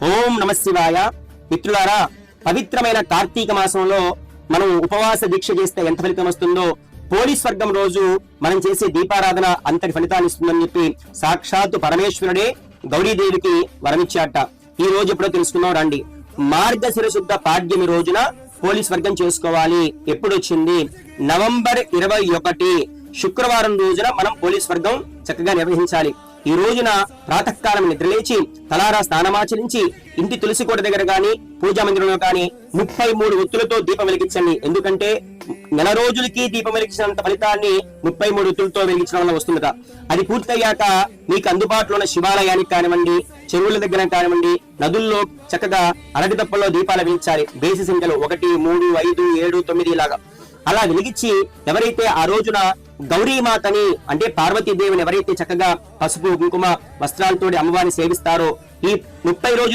ఓం నమ శివాయ. మిత్రులారా, పవిత్రమైన కార్తీక మాసంలో మనం ఉపవాస దీక్ష చేస్తే ఎంత ఫలితం వస్తుందో, పోలీస్ వర్గం రోజు మనం చేసే దీపారాధన అంతటి ఫలితాన్ని ఇస్తుందని చెప్పి సాక్షాత్తు పరమేశ్వరుడే గౌరీదేవికి వరమిచ్చాట. ఈ రోజు ఎప్పుడో తెలుసుకుందాం రండి. మార్గశిర శుద్ధ పాడ్యమి రోజున పోలీస్ వర్గం చేసుకోవాలి. ఎప్పుడు వచ్చింది? నవంబర్ 21 శుక్రవారం రోజున మనం పోలీస్ వర్గం చక్కగా నిర్వహించాలి. ఈ రోజున ప్రాతకాలం నిద్రలేచి తలారా స్నానమాచరించి ఇంటి తులసి కోట దగ్గర గాని పూజా మందిరంలో గాని 33 ఒత్తులతో దీపం వెలిగించండి. ఎందుకంటే నెల రోజులకి దీపం వెలిగించినంత ఫలితాన్ని 33 ఒత్తులతో వెలిగించడం వల్ల వస్తుందట. అది పూర్తయ్యాక మీకు అందుబాటులో ఉన్న శివాలయానికి కానివ్వండి, చెరువుల దగ్గర కానివ్వండి, నదుల్లో చక్కగా అరటి తప్పల్లో దీపాలు వెలిగించాలి. బేసి సంఖ్యలో 1, 3, 5, 7, 9 ఇలాగా అలా వెలిగించి ఎవరైతే ఆ రోజున గౌరీమాతని అంటే పార్వతీదేవిని ఎవరైతే చక్కగా పసుపు కుంకుమ వస్త్రాలతోటి అమ్మవారిని సేవిస్తారో ఈ 30 రోజులు